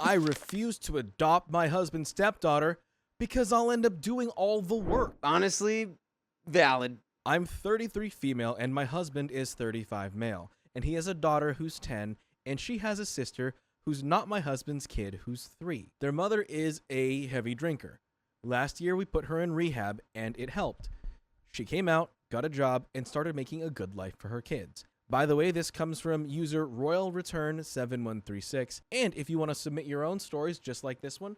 I refuse to adopt my husband's stepdaughter because I'll end up doing all the work. Honestly, valid. I'm 33 female and my husband is 35 male, and he has a daughter who's 10, and she has a sister who's not my husband's kid who's 3. Their mother is a heavy drinker. Last year we put her in rehab and it helped. She came out, got a job, and started making a good life for her kids. By the way, this comes from user RoyalReturn7136, and if you want to submit your own stories just like this one,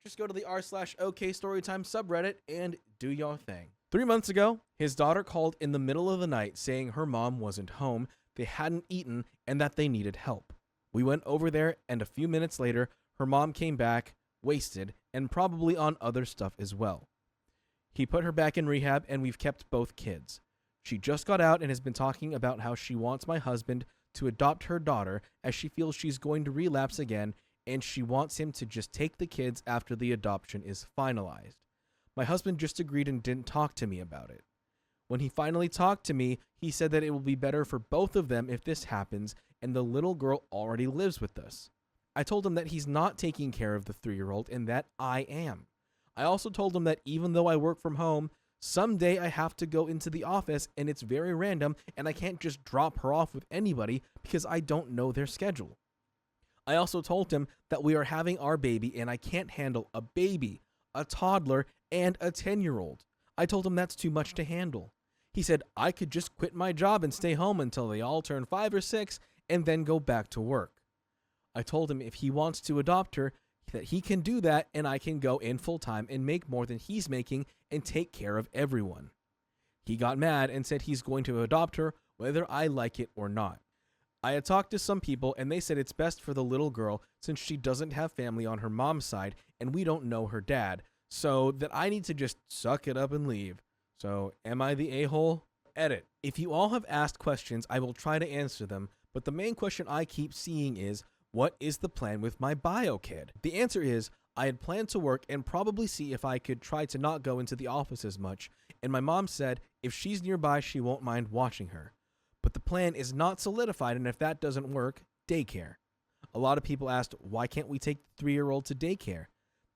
just go to the r/OK Storytime subreddit and do your thing. 3 months ago, his daughter called in the middle of the night saying her mom wasn't home, they hadn't eaten, and that they needed help. We went over there, and a few minutes later, her mom came back, wasted, and probably on other stuff as well. He put her back in rehab, and we've kept both kids. She just got out and has been talking about how she wants my husband to adopt her daughter as she feels she's going to relapse again, and she wants him to just take the kids after the adoption is finalized. My husband just agreed and didn't talk to me about it. When he finally talked to me, he said that it will be better for both of them if this happens, and the little girl already lives with us. I told him that he's not taking care of the 3-year-old and that I am. I also told him that even though I work from home, someday I have to go into the office and it's very random and I can't just drop her off with anybody because I don't know their schedule. I also told him that we are having our baby and I can't handle a baby, a toddler, and a 10-year-old. I told him that's too much to handle. He said I could just quit my job and stay home until they all turn 5 or 6 and then go back to work. I told him if he wants to adopt her, that he can do that and I can go in full time and make more than he's making and take care of everyone. He got mad and said he's going to adopt her whether I like it or not. I had talked to some people and they said it's best for the little girl since she doesn't have family on her mom's side and we don't know her dad, so that I need to just suck it up and leave. So am I the a-hole? Edit. If you all have asked questions, I will try to answer them, but the main question I keep seeing is, what is the plan with my bio kid? The answer is, I had planned to work and probably see if I could try to not go into the office as much, and my mom said if she's nearby, she won't mind watching her. But the plan is not solidified, and if that doesn't work, daycare. A lot of people asked, why can't we take the 3-year-old to daycare?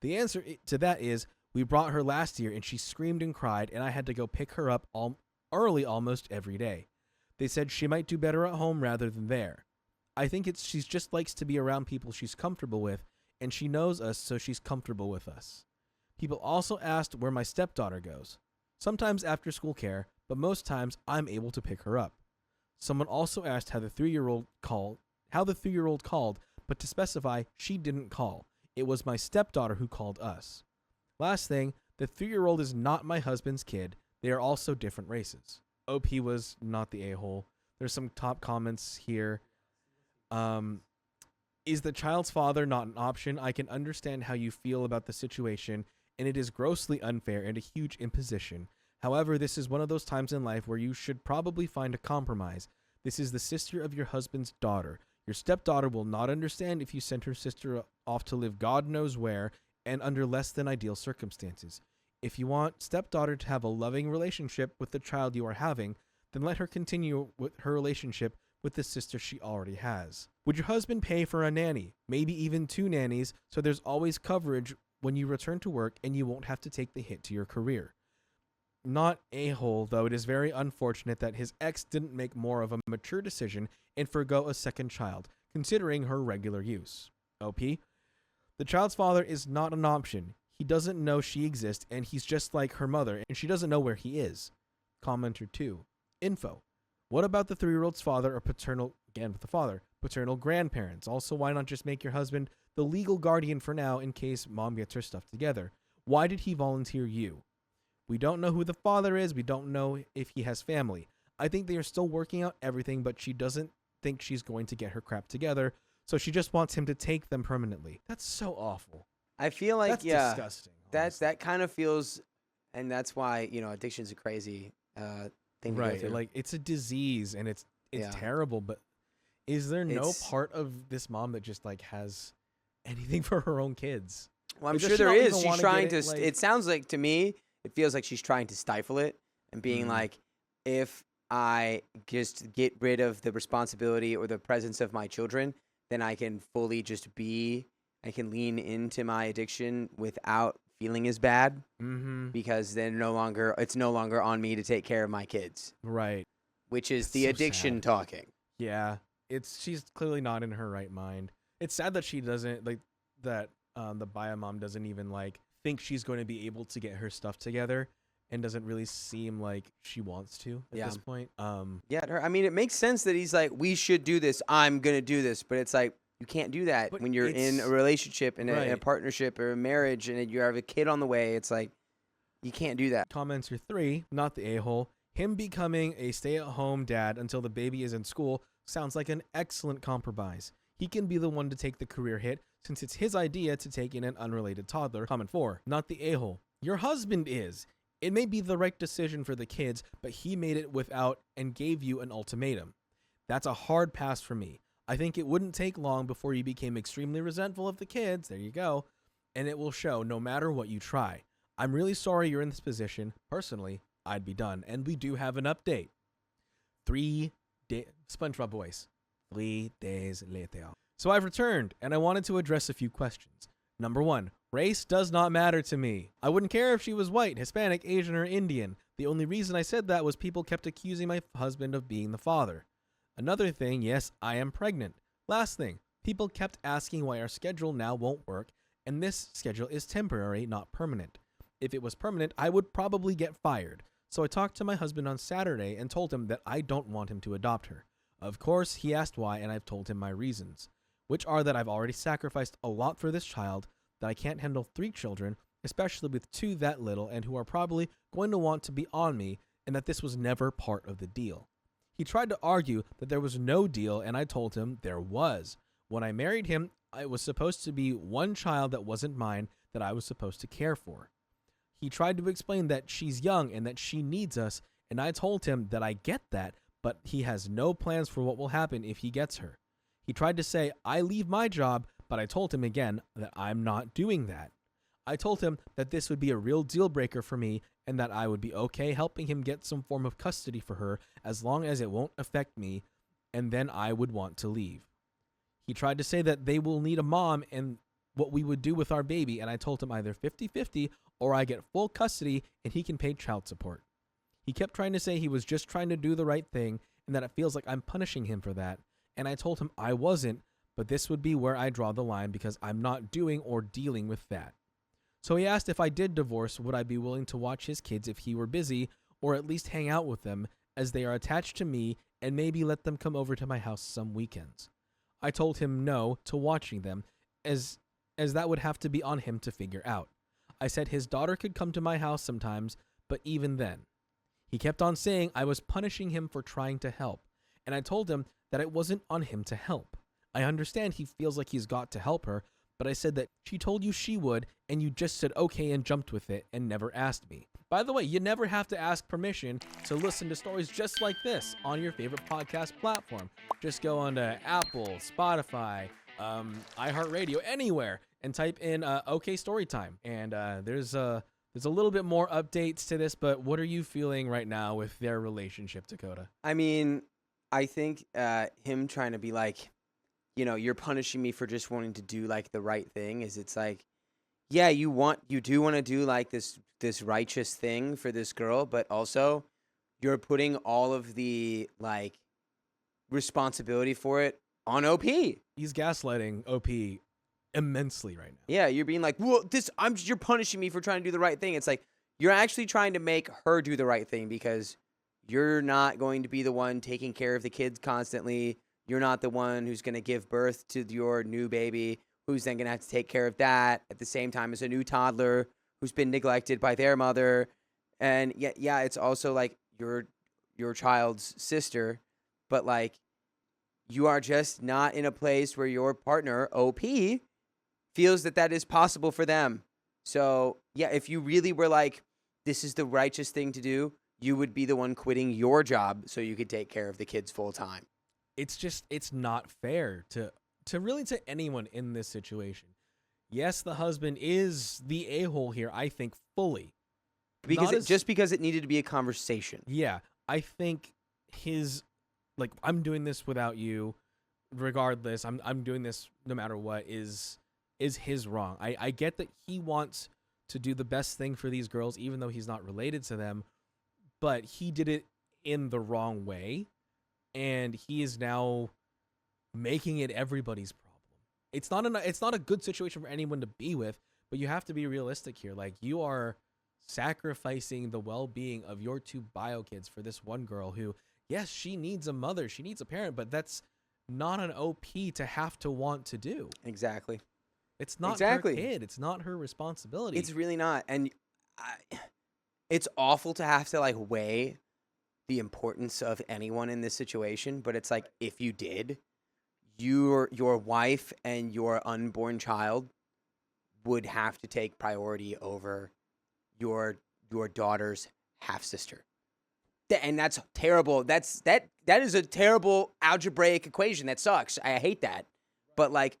The answer to that is, we brought her last year and she screamed and cried, and I had to go pick her up early almost every day. They said she might do better at home rather than there. I think she just likes to be around people she's comfortable with, and she knows us, so she's comfortable with us. People also asked where my stepdaughter goes. Sometimes after school care, but most times I'm able to pick her up. Someone also asked how the 3-year-old called, but to specify, she didn't call. It was my stepdaughter who called us. Last thing, the 3-year-old is not my husband's kid. They are also different races. OP was not the a-hole. There's some top comments here. Is the child's father not an option? I can understand how you feel about the situation, and it is grossly unfair and a huge imposition. However, this is one of those times in life where you should probably find a compromise. This is the sister of your husband's daughter. Your stepdaughter will not understand if you send her sister off to live God knows where and under less than ideal circumstances. If you want stepdaughter to have a loving relationship with the child you are having, then let her continue with her relationship with the sister she already has. Would your husband pay for a nanny, maybe even 2 nannies, so there's always coverage when you return to work and you won't have to take the hit to your career? Not a-hole, though it is very unfortunate that his ex didn't make more of a mature decision and forgo a second child, considering her regular use. OP? The child's father is not an option. He doesn't know she exists, and he's just like her mother, and she doesn't know where he is. Commenter 2. Info. What about the 3-year-old's father or paternal grandparents? Also, why not just make your husband the legal guardian for now in case mom gets her stuff together? Why did he volunteer you? We don't know who the father is. We don't know if he has family. I think they are still working out everything, but she doesn't think she's going to get her crap together, so she just wants him to take them permanently. That's so awful. I feel like, That's disgusting. That kind of feels, and that's why, addiction's a crazy thing to go through. Like, it's a disease, and it's terrible, but is there no part of this mom that just, like, has anything for her own kids? Well, I'm sure there is. She's trying to, it sounds like, to me, it feels like she's trying to stifle it and being like, if I just get rid of the responsibility or the presence of my children, then I can fully just be I can lean into my addiction without feeling as bad because then it's no longer on me to take care of my kids. Right. Which is It's the so addiction sad. talking. Yeah. She's clearly not in her right mind. It's sad that she doesn't the bio mom doesn't even think she's going to be able to get her stuff together and doesn't really seem like she wants to at this point. I mean, it makes sense that he's like, we should do this. I'm going to do this. But it's like, you can't do that when you're in a relationship and a partnership or a marriage and you have a kid on the way. It's like, you can't do that. Commenter 3, not the a-hole. Him becoming a stay-at-home dad until the baby is in school sounds like an excellent compromise. He can be the one to take the career hit since it's his idea to take in an unrelated toddler. Comment 4, not the a-hole. Your husband is. It may be the right decision for the kids, but he made it without and gave you an ultimatum. That's a hard pass for me. I think it wouldn't take long before you became extremely resentful of the kids. There you go. And it will show no matter what you try. I'm really sorry you're in this position. Personally, I'd be done. And we do have an update. 3 days, SpongeBob voice. 3 days later. So I've returned, and I wanted to address a few questions. Number 1, race does not matter to me. I wouldn't care if she was white, Hispanic, Asian, or Indian. The only reason I said that was people kept accusing my husband of being the father. Another thing, yes, I am pregnant. Last thing, people kept asking why our schedule now won't work, and this schedule is temporary, not permanent. If it was permanent, I would probably get fired. So I talked to my husband on Saturday and told him that I don't want him to adopt her. Of course, he asked why, and I've told him my reasons, which are that I've already sacrificed a lot for this child, that I can't handle 3 children, especially with 2 that little and who are probably going to want to be on me, and that this was never part of the deal. He tried to argue that there was no deal, and I told him there was. When I married him, it was supposed to be 1 child that wasn't mine that I was supposed to care for. He tried to explain that she's young and that she needs us, and I told him that I get that, but he has no plans for what will happen if he gets her. He tried to say, I leave my job, but I told him again that I'm not doing that. I told him that this would be a real deal breaker for me and that I would be okay helping him get some form of custody for her as long as it won't affect me, and then I would want to leave. He tried to say that they will need a mom and what we would do with our baby, and I told him either 50-50 or I get full custody and he can pay child support. He kept trying to say he was just trying to do the right thing and that it feels like I'm punishing him for that, and I told him I wasn't, but this would be where I draw the line because I'm not doing or dealing with that. So he asked if I did divorce, would I be willing to watch his kids if he were busy, or at least hang out with them, as they are attached to me, and maybe let them come over to my house some weekends. I told him no to watching them, as that would have to be on him to figure out. I said his daughter could come to my house sometimes, but even then. He kept on saying I was punishing him for trying to help, and I told him that it wasn't on him to help. I understand he feels like he's got to help her, but I said that she told you she would, and you just said okay and jumped with it and never asked me. By the way, you never have to ask permission to listen to stories just like this on your favorite podcast platform. Just go on to Apple, Spotify, iHeartRadio, anywhere, and type in OK Storytime. And there's a little bit more updates to this, but what are you feeling right now with their relationship, Dakota? I mean, I think him trying to be like, you're punishing me for just wanting to do like the right thing it's like, yeah, you do want to do like this righteous thing for this girl, but also you're putting all of the like responsibility for it on OP. He's gaslighting OP immensely right now. Yeah, you're being like, well, you're punishing me for trying to do the right thing. It's like you're actually trying to make her do the right thing because you're not going to be the one taking care of the kids constantly. You're not the one who's going to give birth to your new baby, who's then going to have to take care of that at the same time as a new toddler who's been neglected by their mother. And yeah, it's also like your child's sister, but like you are just not in a place where your partner, OP, feels that is possible for them. So yeah, if you really were like, this is the righteous thing to do, you would be the one quitting your job so you could take care of the kids full time. It's not fair to anyone in this situation. Yes, the husband is the a-hole here, I think, fully. Just because it needed to be a conversation. Yeah, I think I'm doing this without you, regardless, I'm doing this no matter what, is is his wrong. I get that he wants to do the best thing for these girls, even though he's not related to them, but he did it in the wrong way, and he is now making it everybody's problem. It's not a good situation for anyone to be with, but you have to be realistic here. Like, you are sacrificing the well-being of your 2 bio kids for this one girl who, yes, she needs a mother, she needs a parent, but that's not an OP to have to want to do. Exactly. It's not her kid. It's not her responsibility. It's really not. And it's awful to have to, like, weigh the importance of anyone in this situation. But it's like, if you did, your wife and your unborn child would have to take priority over your daughter's half-sister. And that's terrible. That is a terrible algebraic equation. That sucks. I hate that. But, like,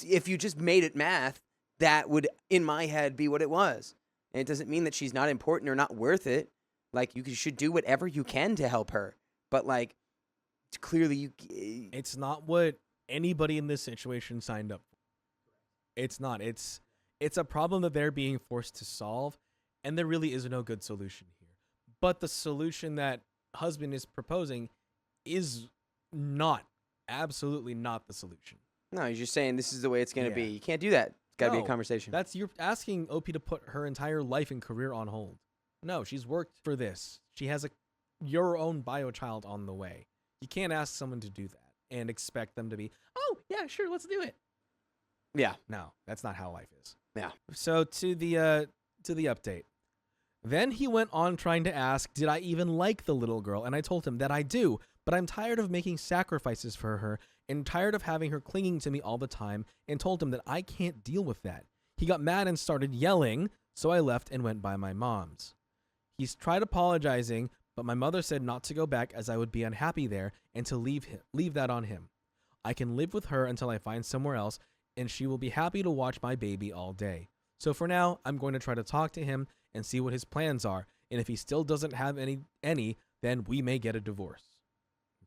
if you just made it math, that would, in my head, be what it was. And it doesn't mean that she's not important or not worth it. Like, you should do whatever you can to help her. But, like, clearly it's not what anybody in this situation signed up for. It's not. It's a problem that they're being forced to solve, and there really is no good solution here. But the solution that husband is proposing is absolutely not the solution. No, he's just saying this is the way it's going to be. You can't do that. It's got to be a conversation. You're asking OP to put her entire life and career on hold. No, she's worked for this. She has your own bio child on the way. You can't ask someone to do that and expect them to be, oh, yeah, sure, let's do it. Yeah. No, that's not how life is. Yeah. So to the update. Then he went on trying to ask, did I even like the little girl? And I told him that I do, but I'm tired of making sacrifices for her and tired of having her clinging to me all the time, and told him that I can't deal with that. He got mad and started yelling, so I left and went by my mom's. He's tried apologizing, but my mother said not to go back as I would be unhappy there and to leave that on him. I can live with her until I find somewhere else, and she will be happy to watch my baby all day. So for now, I'm going to try to talk to him and see what his plans are, and if he still doesn't have any, then we may get a divorce.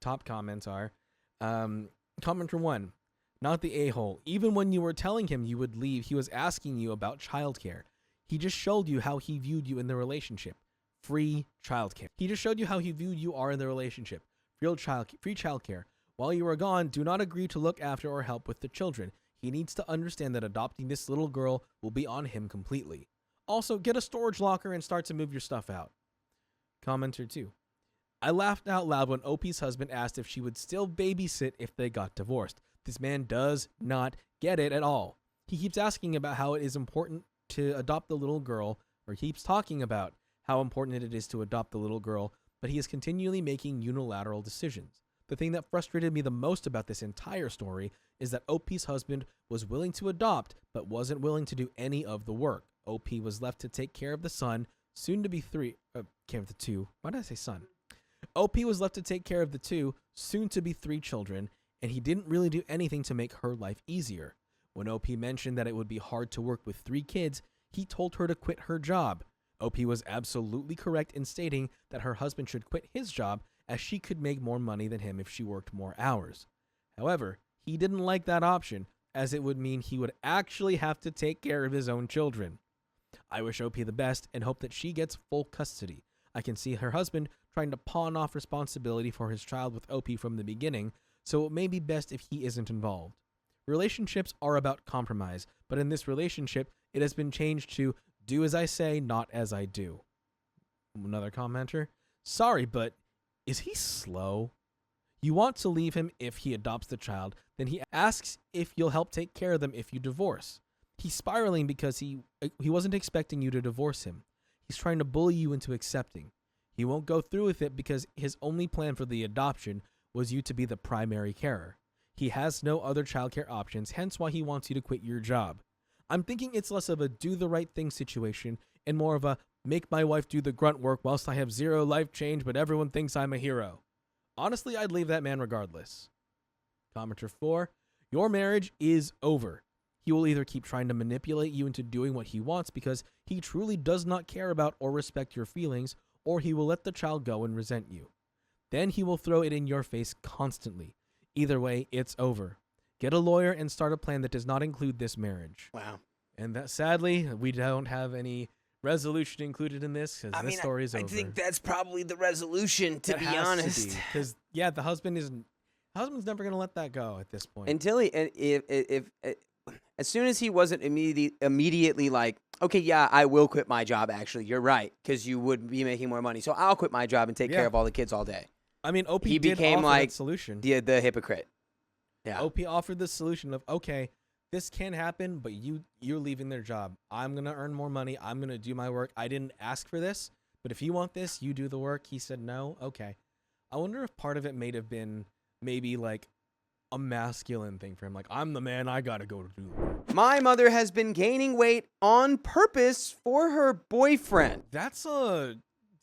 Top comments are, commenter 1, not the a-hole. Even when you were telling him you would leave, he was asking you about childcare. He just showed you how he viewed you in the relationship. Free childcare. He just showed you how he viewed you are in the relationship. Free childcare. While you are gone, do not agree to look after or help with the children. He needs to understand that adopting this little girl will be on him completely. Also, get a storage locker and start to move your stuff out. Commenter 2. I laughed out loud when OP's husband asked if she would still babysit if they got divorced. This man does not get it at all. He keeps asking about how it is important to adopt the little girl, or keeps talking about how important it is to adopt the little girl, but he is continually making unilateral decisions. The thing that frustrated me the most about this entire story is that OP's husband was willing to adopt, but wasn't willing to do any of the work. OP was left to take care of the son, soon to be the 2. Why did I say son? OP was left to take care of the 2, soon to be 3 children, and he didn't really do anything to make her life easier. When OP mentioned that it would be hard to work with 3 kids, he told her to quit her job. OP was absolutely correct in stating that her husband should quit his job, as she could make more money than him if she worked more hours. However, he didn't like that option, as it would mean he would actually have to take care of his own children. I wish OP the best and hope that she gets full custody. I can see her husband trying to pawn off responsibility for his child with OP from the beginning, so it may be best if he isn't involved. Relationships are about compromise, but in this relationship, it has been changed to do as I say, not as I do. Another commenter. Sorry, but is he slow? You want to leave him if he adopts the child, then he asks if you'll help take care of them if you divorce. He's spiraling because he wasn't expecting you to divorce him. He's trying to bully you into accepting. He won't go through with it because his only plan for the adoption was you to be the primary carer. He has no other childcare options, hence why he wants you to quit your job. I'm thinking it's less of a do the right thing situation and more of a make my wife do the grunt work whilst I have zero life change but everyone thinks I'm a hero. Honestly, I'd leave that man regardless. Commenter 4, your marriage is over. He will either keep trying to manipulate you into doing what he wants because he truly does not care about or respect your feelings, or he will let the child go and resent you. Then he will throw it in your face constantly. Either way, it's over. get a lawyer and start a plan that does not include this marriage. Wow. And that, sadly, we don't have any resolution included in this because this story is over. I think that's probably the resolution, to be honest. Because the husband's never gonna let that go at this point. Until if as soon as he wasn't immediately like, okay, yeah, I will quit my job. Actually, you're right, because you would be making more money, so I'll quit my job and take care of all the kids all day. I mean, OP he did became offer like that solution. the hypocrite. Yeah. OP offered the solution of, okay, this can happen, but you're leaving their job. I'm gonna earn more money. I'm gonna do my work. I didn't ask for this, but if you want this, you do the work. He said no. Okay. I wonder if part of it may have been maybe like a masculine thing for him. Like, I'm the man. I gotta go to do the work. My mother has been gaining weight on purpose for her boyfriend.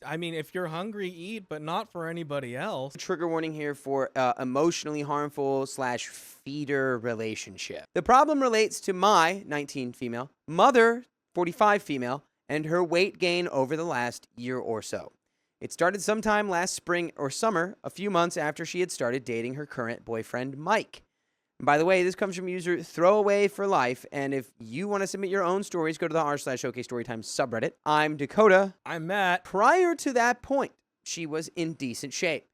I mean, if you're hungry, eat, but not for anybody else. Trigger warning here for emotionally harmful / feeder relationship. The problem relates to my 19 female mother, 45 female, and her weight gain over the last year or so. It started sometime last spring or summer, a few months after she had started dating her current boyfriend, Mike. And by the way, this comes from user Throwaway for Life, and if you want to submit your own stories, go to the r/OKStorytime subreddit. I'm Dakota. I'm Matt. Prior to that point, she was in decent shape.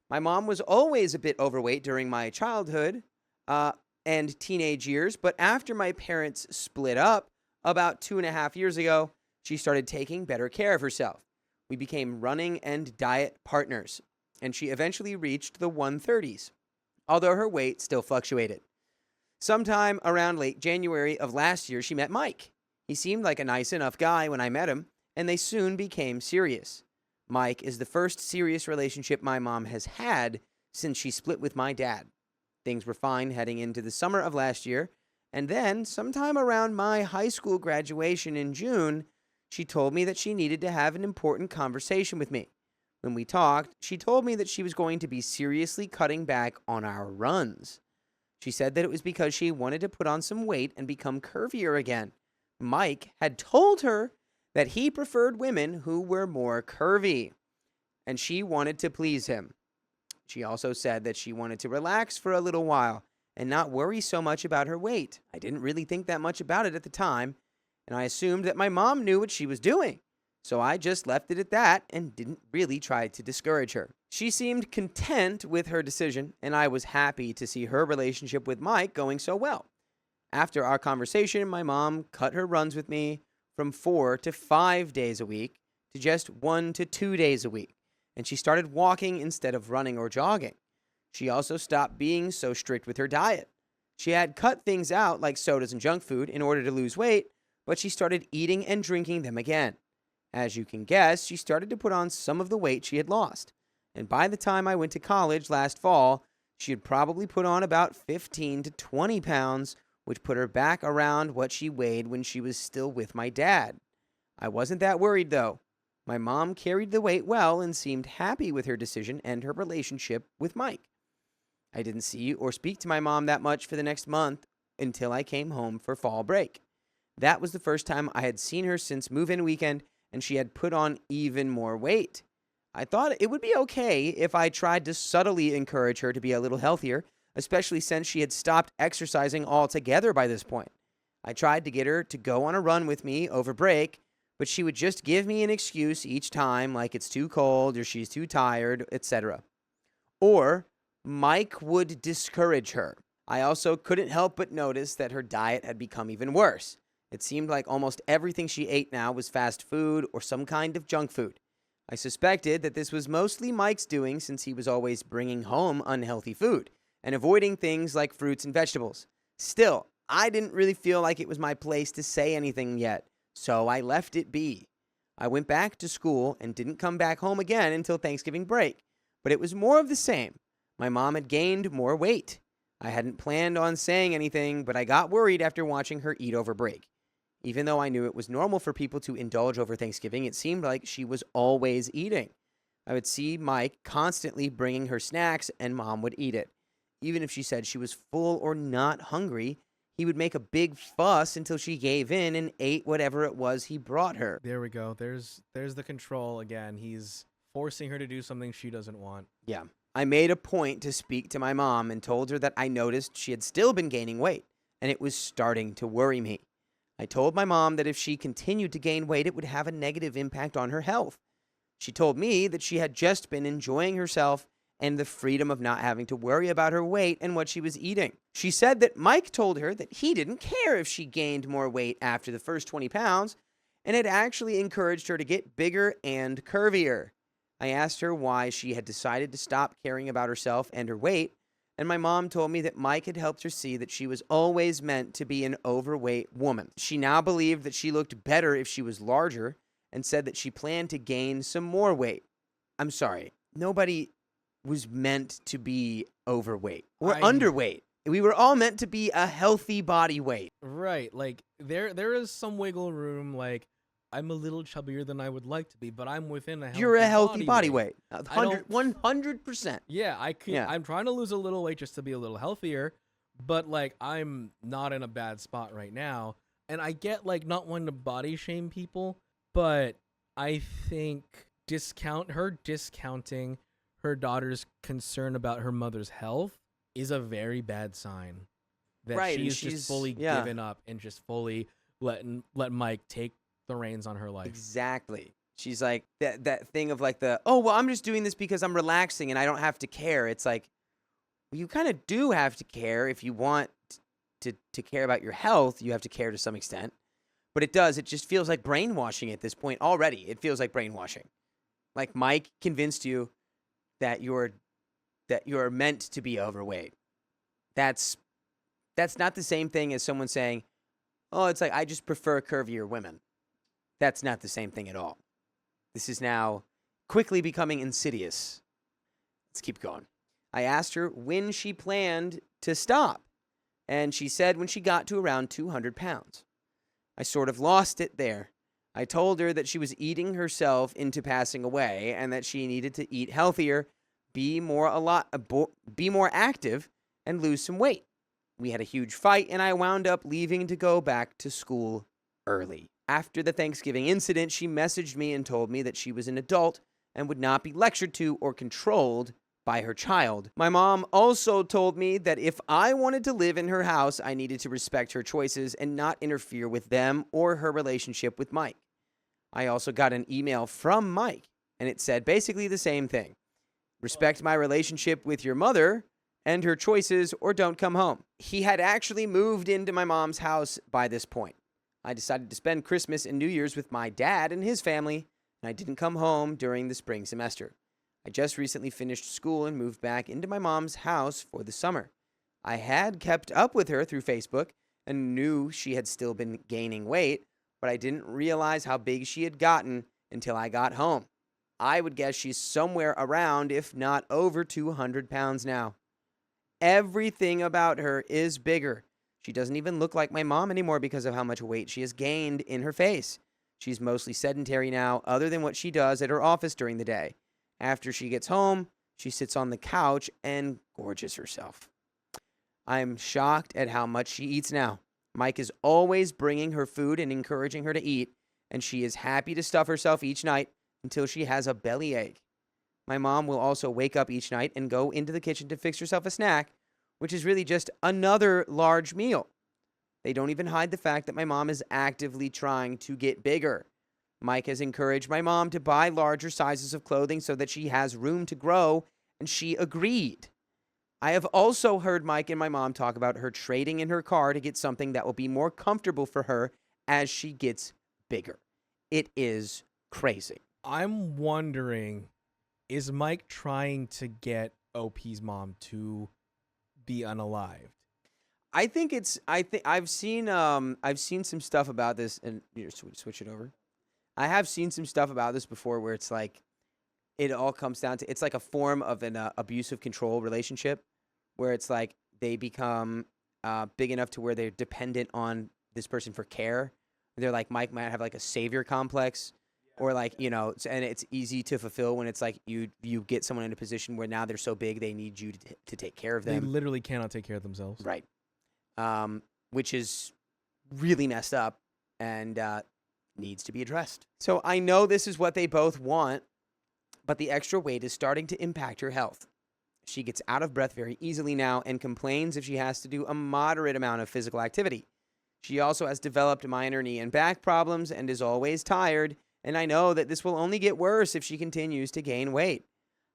My mom was always a bit overweight during my childhood and teenage years, but after my parents split up about 2.5 years ago, she started taking better care of herself. We became running and diet partners, and she eventually reached the 130s, although her weight still fluctuated. Sometime around late January of last year, she met Mike. He seemed like a nice enough guy when I met him, and they soon became serious. Mike is the first serious relationship my mom has had since she split with my dad. Things were fine heading into the summer of last year, and then, sometime around my high school graduation in June, she told me that she needed to have an important conversation with me. When we talked, she told me that she was going to be seriously cutting back on our runs. She said that it was because she wanted to put on some weight and become curvier again. Mike had told her that he preferred women who were more curvy, and she wanted to please him. She also said that she wanted to relax for a little while and not worry so much about her weight. I didn't really think that much about it at the time, and I assumed that my mom knew what she was doing. So I just left it at that and didn't really try to discourage her. She seemed content with her decision, and I was happy to see her relationship with Mike going so well. After our conversation, my mom cut her runs with me from 4 to 5 days a week to just 1 to 2 days a week, and she started walking instead of running or jogging. She also stopped being so strict with her diet. She had cut things out like sodas and junk food in order to lose weight, but she started eating and drinking them again. As you can guess, she started to put on some of the weight she had lost. And by the time I went to college last fall, she had probably put on about 15 to 20 pounds, which put her back around what she weighed when she was still with my dad. I wasn't that worried, though. My mom carried the weight well and seemed happy with her decision and her relationship with Mike. I didn't see or speak to my mom that much for the next month until I came home for fall break. That was the first time I had seen her since move-in weekend, and she had put on even more weight. I thought it would be okay if I tried to subtly encourage her to be a little healthier, especially since she had stopped exercising altogether by this point. I tried to get her to go on a run with me over break, but she would just give me an excuse each time, like it's too cold or she's too tired, etc. Or Mike would discourage her. I also couldn't help but notice that her diet had become even worse. It seemed like almost everything she ate now was fast food or some kind of junk food. I suspected that this was mostly Mike's doing since he was always bringing home unhealthy food and avoiding things like fruits and vegetables. Still, I didn't really feel like it was my place to say anything yet, so I left it be. I went back to school and didn't come back home again until Thanksgiving break, but it was more of the same. My mom had gained more weight. I hadn't planned on saying anything, but I got worried after watching her eat over break. Even though I knew it was normal for people to indulge over Thanksgiving, it seemed like she was always eating. I would see Mike constantly bringing her snacks, and Mom would eat it. Even if she said she was full or not hungry, he would make a big fuss until she gave in and ate whatever it was he brought her. There we go. There's the control again. He's forcing her to do something she doesn't want. Yeah. I made a point to speak to my mom and told her that I noticed she had still been gaining weight, and it was starting to worry me. I told my mom that if she continued to gain weight, it would have a negative impact on her health. She told me that she had just been enjoying herself and the freedom of not having to worry about her weight and what she was eating. She said that Mike told her that he didn't care if she gained more weight after the first 20 pounds and had actually encouraged her to get bigger and curvier. I asked her why she had decided to stop caring about herself and her weight, and my mom told me that Mike had helped her see that she was always meant to be an overweight woman. She now believed that she looked better if she was larger and said that she planned to gain some more weight. I'm sorry, nobody was meant to be overweight or underweight. We were all meant to be a healthy body weight. Right. Like there is some wiggle room. Like I'm a little chubbier than I would like to be, but I'm within a healthy You're a healthy body weight. weight. 100%. Yeah, I'm trying to lose a little weight just to be a little healthier, but like I'm not in a bad spot right now. And I get like not wanting to body shame people, but I think discounting her daughter's concern about her mother's health is a very bad sign. That she's just fully given up and just fully let Mike take the reins on her life. Exactly. She's like that thing of like I'm just doing this because I'm relaxing and I don't have to care. It's like, well, you kind of do have to care if you want to care about your health. You have to care to some extent. But it just feels like brainwashing at this point already. It feels like brainwashing. Like Mike convinced you that you're meant to be overweight. That's not the same thing as someone saying, "Oh, it's like I just prefer curvier women." That's not the same thing at all. This is now quickly becoming insidious. Let's keep going. I asked her when she planned to stop, and she said when she got to around 200 pounds. I sort of lost it there. I told her that she was eating herself into passing away and that she needed to eat healthier, be more active, and lose some weight. We had a huge fight, and I wound up leaving to go back to school early. After the Thanksgiving incident, she messaged me and told me that she was an adult and would not be lectured to or controlled by her child. My mom also told me that if I wanted to live in her house, I needed to respect her choices and not interfere with them or her relationship with Mike. I also got an email from Mike, and it said basically the same thing. Respect my relationship with your mother and her choices or don't come home. He had actually moved into my mom's house by this point. I decided to spend Christmas and New Year's with my dad and his family, and I didn't come home during the spring semester. I just recently finished school and moved back into my mom's house for the summer. I had kept up with her through Facebook and knew she had still been gaining weight, but I didn't realize how big she had gotten until I got home. I would guess she's somewhere around, if not over 200 pounds now. Everything about her is bigger. She doesn't even look like my mom anymore because of how much weight she has gained in her face. She's mostly sedentary now, other than what she does at her office during the day. After she gets home, she sits on the couch and gorges herself. I'm shocked at how much she eats now. Mike is always bringing her food and encouraging her to eat, and she is happy to stuff herself each night until she has a bellyache. My mom will also wake up each night and go into the kitchen to fix herself a snack, which is really just another large meal. They don't even hide the fact that my mom is actively trying to get bigger. Mike has encouraged my mom to buy larger sizes of clothing so that she has room to grow, and she agreed. I have also heard Mike and my mom talk about her trading in her car to get something that will be more comfortable for her as she gets bigger. It is crazy. I'm wondering, is Mike trying to get OP's mom to be unalived? I think I've seen some stuff about this, and switch it over. I have seen some stuff about this before where it's like it all comes down to it's like a form of an abusive control relationship where it's like they become big enough to where they're dependent on this person for care. They're like Mike might have like a savior complex, or like, you know, and it's easy to fulfill when it's like you get someone in a position where now they're so big they need you to take care of them. They literally cannot take care of themselves. Right. Which is really messed up and needs to be addressed. So I know this is what they both want, but the extra weight is starting to impact her health. She gets out of breath very easily now and complains if she has to do a moderate amount of physical activity. She also has developed minor knee and back problems and is always tired, and I know that this will only get worse if she continues to gain weight.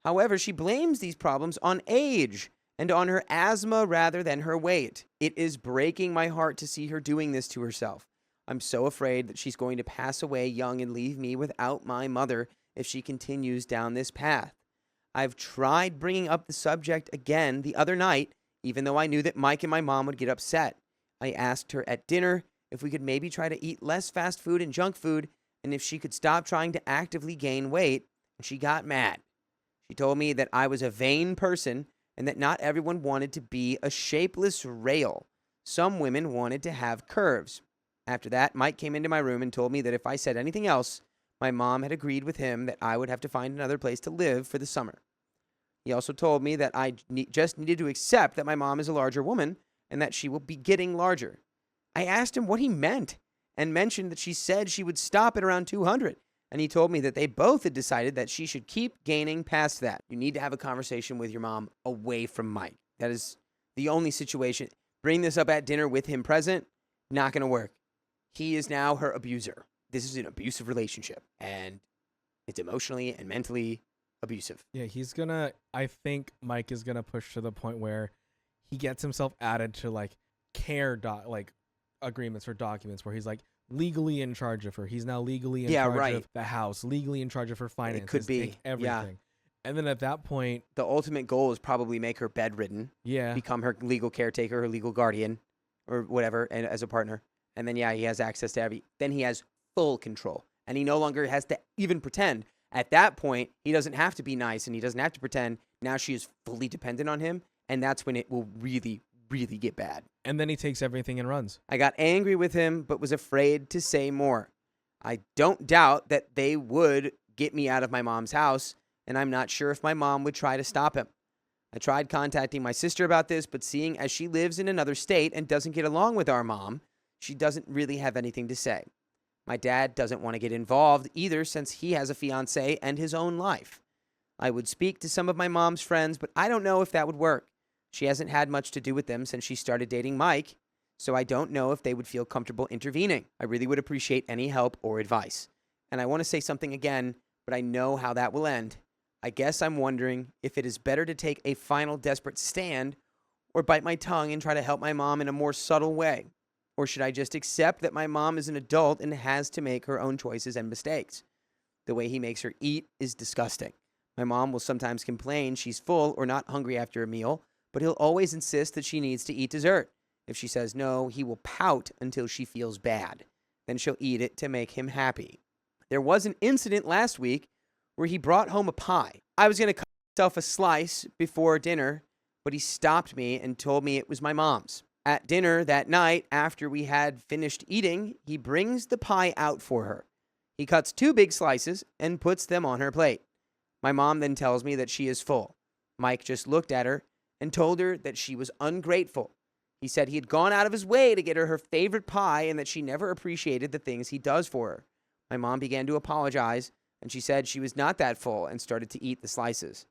However, she blames these problems on age and on her asthma rather than her weight. It is breaking my heart to see her doing this to herself. I'm so afraid that she's going to pass away young and leave me without my mother if she continues down this path. I've tried bringing up the subject again the other night, even though I knew that Mike and my mom would get upset. I asked her at dinner if we could maybe try to eat less fast food and junk food, and if she could stop trying to actively gain weight, and she got mad. She told me that I was a vain person and that not everyone wanted to be a shapeless rail. Some women wanted to have curves. After that, Mike came into my room and told me that if I said anything else, my mom had agreed with him that I would have to find another place to live for the summer. He also told me that I just needed to accept that my mom is a larger woman and that she will be getting larger. I asked him what he meant and mentioned that she said she would stop at around 200. And he told me that they both had decided that she should keep gaining past that. You need to have a conversation with your mom away from Mike. That is the only situation. Bring this up at dinner with him present, not going to work. He is now her abuser. This is an abusive relationship, and it's emotionally and mentally abusive. Yeah, I think Mike is gonna push to the point where he gets himself added to like agreements or documents where he's like legally in charge of her. He's now legally in charge of the house, legally in charge of her finances. It could be take everything. And then at that point, the ultimate goal is probably make her bedridden. Yeah. Become her legal caretaker, her legal guardian, or whatever, and as a partner. And then, he has access to then he has full control. And he no longer has to even pretend. At that point, he doesn't have to be nice and he doesn't have to pretend. Now she is fully dependent on him. And that's when it will really, really get bad. And then he takes everything and runs. I got angry with him, but was afraid to say more. I don't doubt that they would get me out of my mom's house, and I'm not sure if my mom would try to stop him. I tried contacting my sister about this, but seeing as she lives in another state and doesn't get along with our mom, she doesn't really have anything to say. My dad doesn't want to get involved either since he has a fiancé and his own life. I would speak to some of my mom's friends, but I don't know if that would work. She hasn't had much to do with them since she started dating Mike, so I don't know if they would feel comfortable intervening. I really would appreciate any help or advice. And I want to say something again, but I know how that will end. I guess I'm wondering if it is better to take a final desperate stand or bite my tongue and try to help my mom in a more subtle way. Or should I just accept that my mom is an adult and has to make her own choices and mistakes? The way he makes her eat is disgusting. My mom will sometimes complain she's full or not hungry after a meal, but he'll always insist that she needs to eat dessert. If she says no, he will pout until she feels bad. Then she'll eat it to make him happy. There was an incident last week where he brought home a pie. I was going to cut myself a slice before dinner, but he stopped me and told me it was my mom's. At dinner that night, after we had finished eating, he brings the pie out for her. He cuts 2 big slices and puts them on her plate. My mom then tells me that she is full. Mike just looked at her and told her that she was ungrateful. He said he had gone out of his way to get her favorite pie and that she never appreciated the things he does for her. My mom began to apologize, and she said she was not that full and started to eat the slices.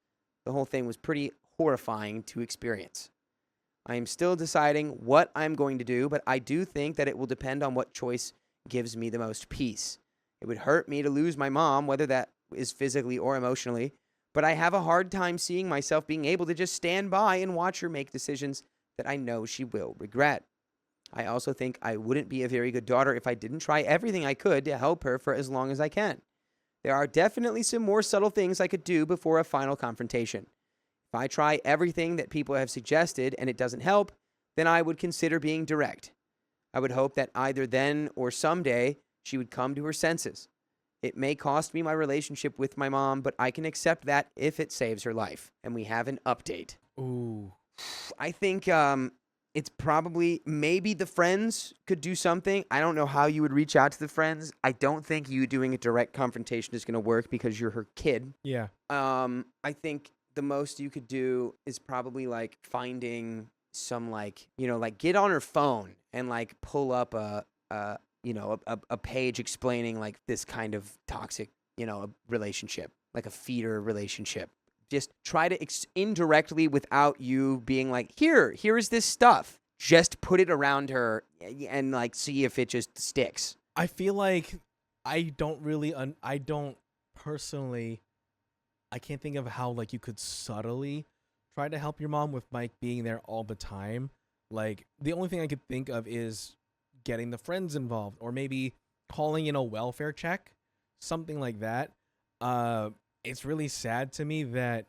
The whole thing was pretty horrifying to experience. I am still deciding what I'm going to do, but I do think that it will depend on what choice gives me the most peace. It would hurt me to lose my mom, whether that is physically or emotionally, but I have a hard time seeing myself being able to just stand by and watch her make decisions that I know she will regret. I also think I wouldn't be a very good daughter if I didn't try everything I could to help her for as long as I can. There are definitely some more subtle things I could do before a final confrontation. If I try everything that people have suggested and it doesn't help, then I would consider being direct. I would hope that either then or someday she would come to her senses. It may cost me my relationship with my mom, but I can accept that if it saves her life. And we have an update. Ooh. I think it's probably maybe the friends could do something. I don't know how you would reach out to the friends. I don't think you doing a direct confrontation is going to work because you're her kid. Yeah. I think the most you could do is probably like finding some like get on her phone and like pull up a page explaining like this kind of toxic, relationship, like a feeder relationship. just try to indirectly, without you being like, here is this stuff. Just put it around her and like see if it just sticks. I feel like I don't really, I don't personally, I can't think of how like you could subtly try to help your mom with Mike being there all the time. Like the only thing I could think of is getting the friends involved, or maybe calling in a welfare check, something like that. It's really sad to me that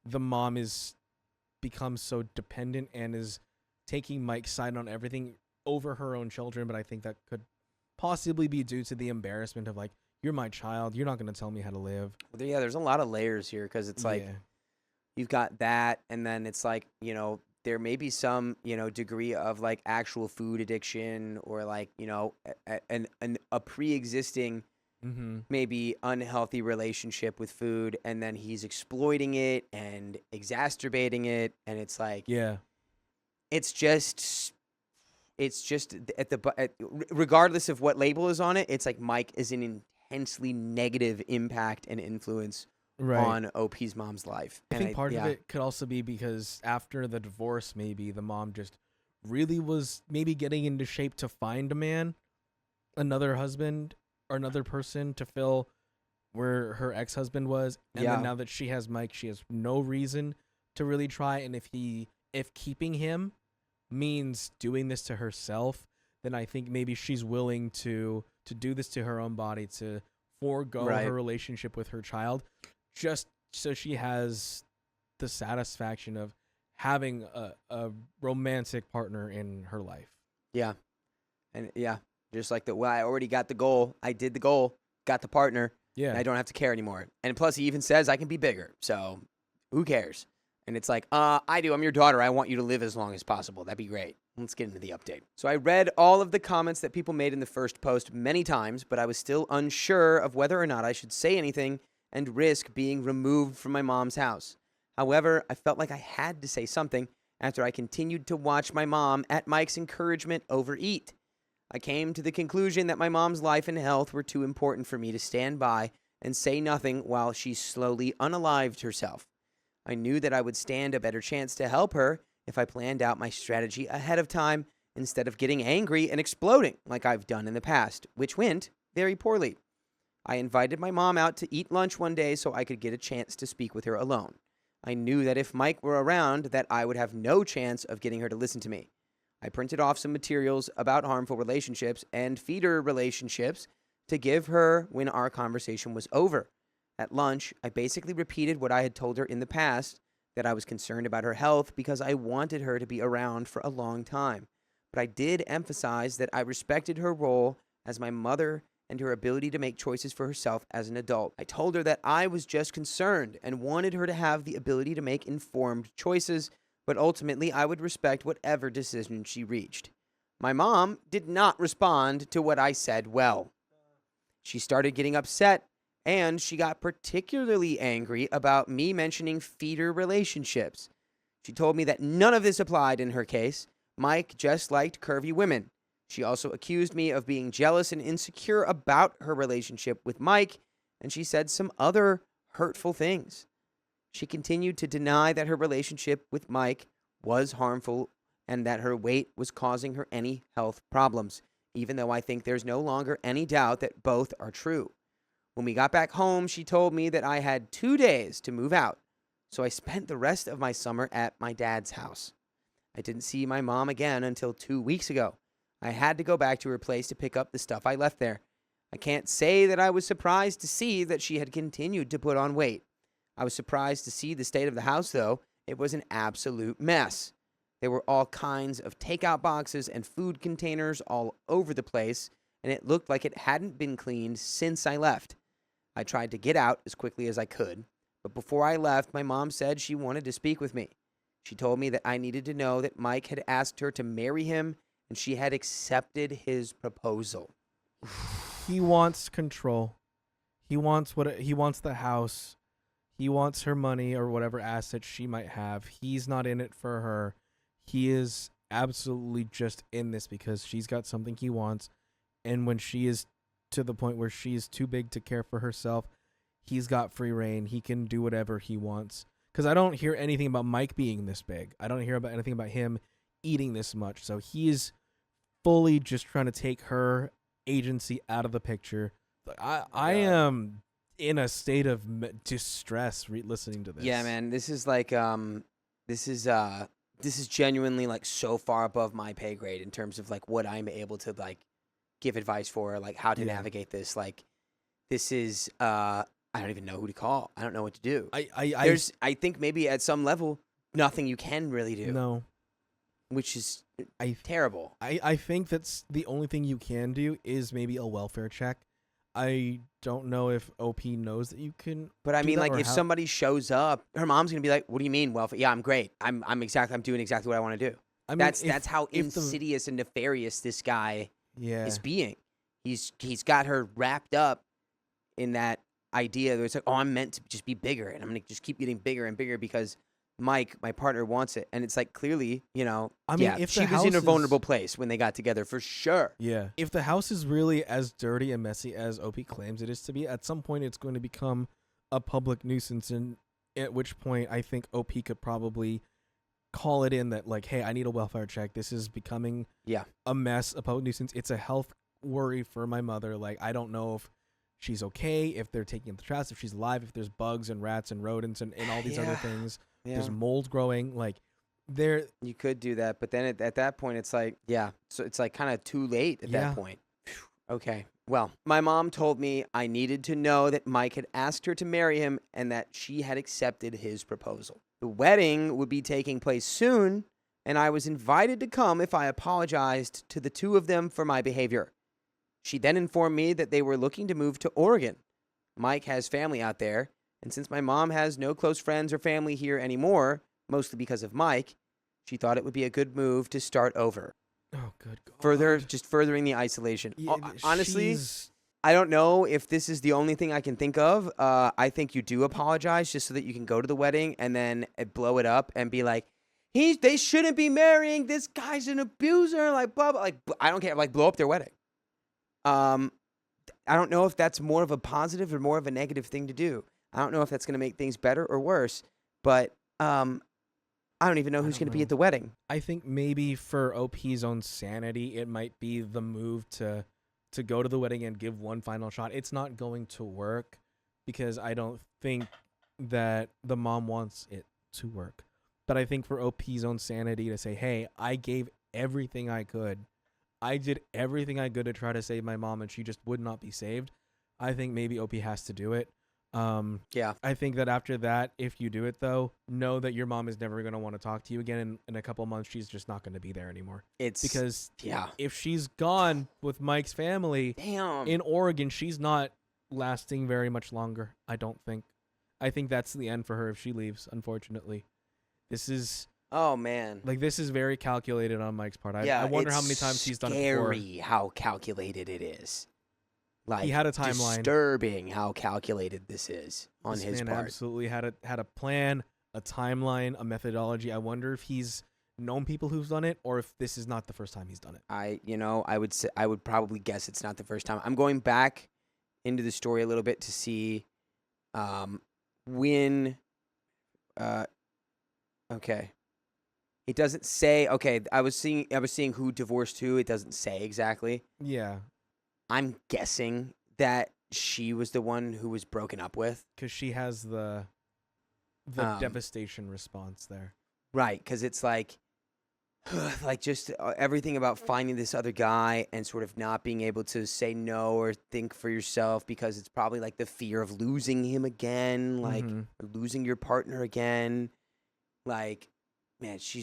the mom is become so dependent and is taking Mike's side on everything over her own children. But I think that could possibly be due to the embarrassment of like, you're my child, you're not going to tell me how to live. Yeah, there's a lot of layers here, because it's like you've got that, and then it's like, you know, there may be some, you know, degree of like actual food addiction, or like, you know, a pre-existing maybe unhealthy relationship with food, and then he's exploiting it and exacerbating it, and it's like, it's just regardless of what label is on it, it's like Mike is an intensely negative impact and influence on OP's mom's life. I think part of it could also be because after the divorce, maybe the mom just really was maybe getting into shape to find a man, another husband, or another person to fill where her ex-husband was. And then now that she has Mike, she has no reason to really try. And if keeping him means doing this to herself, then I think maybe she's willing to do this to her own body, to forego her relationship with her child, just so she has the satisfaction of having a romantic partner in her life. Yeah. And just like I already got the goal. I did the goal, got the partner. Yeah. And I don't have to care anymore. And plus he even says I can be bigger. So who cares? And it's like, I do. I'm your daughter. I want you to live as long as possible. That'd be great. Let's get into the update. So I read all of the comments that people made in the first post many times, but I was still unsure of whether or not I should say anything and risk being removed from my mom's house. However, I felt like I had to say something after I continued to watch my mom, at Mike's encouragement, overeat. I came to the conclusion that my mom's life and health were too important for me to stand by and say nothing while she slowly unalived herself. I knew that I would stand a better chance to help her if I planned out my strategy ahead of time instead of getting angry and exploding like I've done in the past, which went very poorly. I invited my mom out to eat lunch one day so I could get a chance to speak with her alone. I knew that if Mike were around, that I would have no chance of getting her to listen to me. I printed off some materials about harmful relationships and feeder relationships to give her when our conversation was over. At lunch, I basically repeated what I had told her in the past, that I was concerned about her health because I wanted her to be around for a long time. But I did emphasize that I respected her role as my mother and her ability to make choices for herself as an adult. I told her that I was just concerned and wanted her to have the ability to make informed choices, but ultimately I would respect whatever decision she reached. My mom did not respond to what I said well. She started getting upset, and she got particularly angry about me mentioning feeder relationships. She told me that none of this applied in her case. Mike just liked curvy women. She also accused me of being jealous and insecure about her relationship with Mike, and she said some other hurtful things. She continued to deny that her relationship with Mike was harmful and that her weight was causing her any health problems, even though I think there's no longer any doubt that both are true. When we got back home, she told me that I had 2 days to move out, so I spent the rest of my summer at my dad's house. I didn't see my mom again until 2 weeks ago. I had to go back to her place to pick up the stuff I left there. I can't say that I was surprised to see that she had continued to put on weight. I was surprised to see the state of the house, though. It was an absolute mess. There were all kinds of takeout boxes and food containers all over the place, and it looked like it hadn't been cleaned since I left. I tried to get out as quickly as I could, but before I left, my mom said she wanted to speak with me. She told me that I needed to know that Mike had asked her to marry him, and she had accepted his proposal. He wants control. He wants the house. He wants her money or whatever assets she might have. He's not in it for her. He is absolutely just in this because she's got something he wants. And when she is to the point where she's too big to care for herself, he's got free reign. He can do whatever he wants. Because I don't hear anything about Mike being this big. I don't hear about anything about him eating this much. So he's fully just trying to take her agency out of the picture. I am in a state of distress listening to this. Yeah, man. This is like this is genuinely like so far above my pay grade in terms of like what I'm able to like give advice for, like how to navigate this. Like this is I don't even know who to call. I don't know what to do. I think maybe at some level nothing you can really do. No. Which is terrible. I think that's the only thing you can do is maybe a welfare check. I don't know if OP knows that you can. But I mean, like, if somebody shows up, her mom's gonna be like, "What do you mean welfare? Yeah, I'm great. I'm doing exactly what I want to do." I mean, that's how insidious and nefarious this guy is being. He's got her wrapped up in that idea that it's like, oh, I'm meant to just be bigger, and I'm gonna just keep getting bigger and bigger because Mike, my partner, wants it. And it's like, clearly, you know, if she was in a vulnerable place when they got together, for sure. Yeah. If the house is really as dirty and messy as OP claims it is to be, at some point it's going to become a public nuisance, and at which point I think OP could probably call it in that, like, hey, I need a welfare check. This is becoming a mess, a public nuisance. It's a health worry for my mother. Like, I don't know if she's okay, if they're taking the trash, if she's alive, if there's bugs and rats and rodents and all these other things. There's mold growing. Like, you could do that, but then at that point, it's like, so it's like kind of too late at that point. Okay. Well, my mom told me I needed to know that Mike had asked her to marry him and that she had accepted his proposal. The wedding would be taking place soon, and I was invited to come if I apologized to the two of them for my behavior. She then informed me that they were looking to move to Oregon. Mike has family out there, and since my mom has no close friends or family here anymore, mostly because of Mike, she thought it would be a good move to start over. Oh, good God. Furthering the isolation. Yeah, honestly, I don't know if this is the only thing I can think of. I think you do apologize just so that you can go to the wedding and then blow it up and be like, they shouldn't be marrying. This guy's an abuser. Like, blah, blah. Like, I don't care. Like, blow up their wedding. I don't know if that's more of a positive or more of a negative thing to do. I don't know if that's going to make things better or worse, but I don't even know who's going to be at the wedding. I think maybe for OP's own sanity, it might be the move to go to the wedding and give one final shot. It's not going to work because I don't think that the mom wants it to work. But I think for OP's own sanity to say, hey, I gave everything I could. I did everything I could to try to save my mom, and she just would not be saved. I think maybe OP has to do it. I think that after that, if you do it, though, know that your mom is never going to want to talk to you again. And in a couple months, she's just not going to be there anymore. Because if she's gone with Mike's family in Oregon, she's not lasting very much longer, I don't think. I think that's the end for her if she leaves, unfortunately. This is... Oh, man. Like, this is very calculated on Mike's part. I wonder how many times he's done it before. It's scary how calculated it is. Like, he had a timeline. Disturbing how calculated this is on his part. Absolutely had a plan, a timeline, a methodology. I wonder if he's known people who've done it, or if this is not the first time he's done it. I would probably guess it's not the first time. I'm going back into the story a little bit to see when. Okay. It doesn't say. Okay, I was seeing who divorced who. It doesn't say exactly. Yeah. I'm guessing that she was the one who was broken up with. Because she has the devastation response there. Right, because it's like just everything about finding this other guy and sort of not being able to say no or think for yourself because it's probably like the fear of losing him again, like losing your partner again. Like, man, she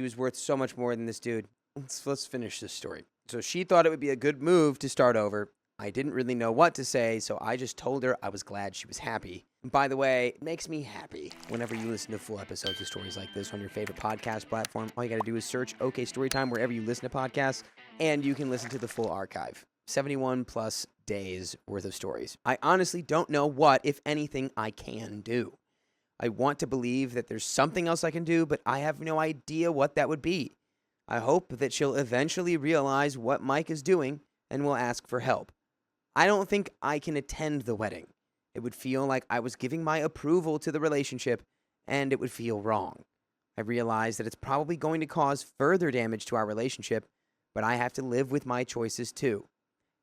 was worth so much more than this dude. Let's finish this story. So she thought it would be a good move to start over. I didn't really know what to say, so I just told her I was glad she was happy. And by the way, it makes me happy whenever you listen to full episodes of stories like this on your favorite podcast platform. All you got to do is search OK Storytime wherever you listen to podcasts, and you can listen to the full archive. 71 plus days worth of stories. I honestly don't know what, if anything, I can do. I want to believe that there's something else I can do, but I have no idea what that would be. I hope that she'll eventually realize what Mike is doing and will ask for help. I don't think I can attend the wedding. It would feel like I was giving my approval to the relationship, and it would feel wrong. I realize that it's probably going to cause further damage to our relationship, but I have to live with my choices too.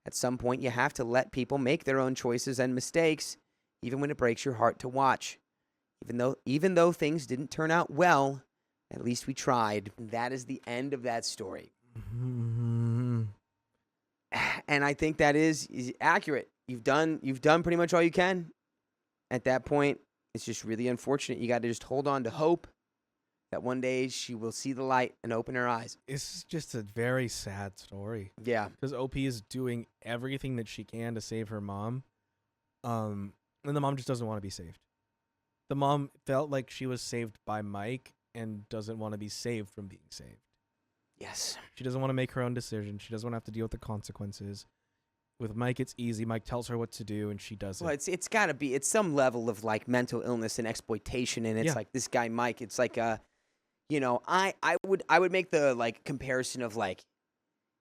At some point, you have to let people make their own choices and mistakes, even when it breaks your heart to watch. Even though things didn't turn out well, at least we tried. That is the end of that story. And I think that is accurate. You've done pretty much all you can. At that point, it's just really unfortunate. You got to just hold on to hope that one day she will see the light and open her eyes. It's just a very sad story. Yeah. Because OP is doing everything that she can to save her mom. And the mom just doesn't want to be saved. The mom felt like she was saved by Mike and doesn't want to be saved from being saved. Yes. She doesn't want to make her own decision. She doesn't want to have to deal with the consequences. With Mike, it's easy. Mike tells her what to do, and she does it. Well, it's got to be. It's some level of like mental illness and exploitation, and it's like this guy Mike. It's like I would make the like comparison of like,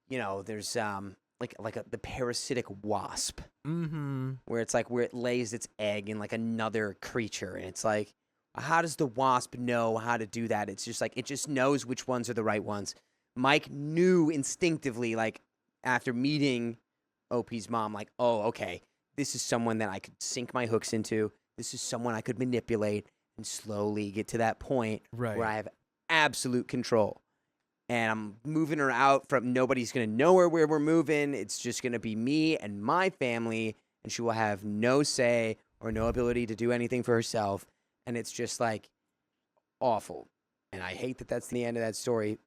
there's the parasitic wasp, where it's like where it lays its egg in like another creature, and it's like, how does the wasp know how to do that? It's just like it just knows which ones are the right ones. Mike knew instinctively, like after meeting OP's mom, like, oh, okay, this is someone that I could sink my hooks into. This is someone I could manipulate and slowly get to that point where I have absolute control. And I'm moving her out from nobody's going to know her where we're moving. It's just going to be me and my family, and she will have no say or no ability to do anything for herself. And it's just like awful. And I hate that that's the end of that story.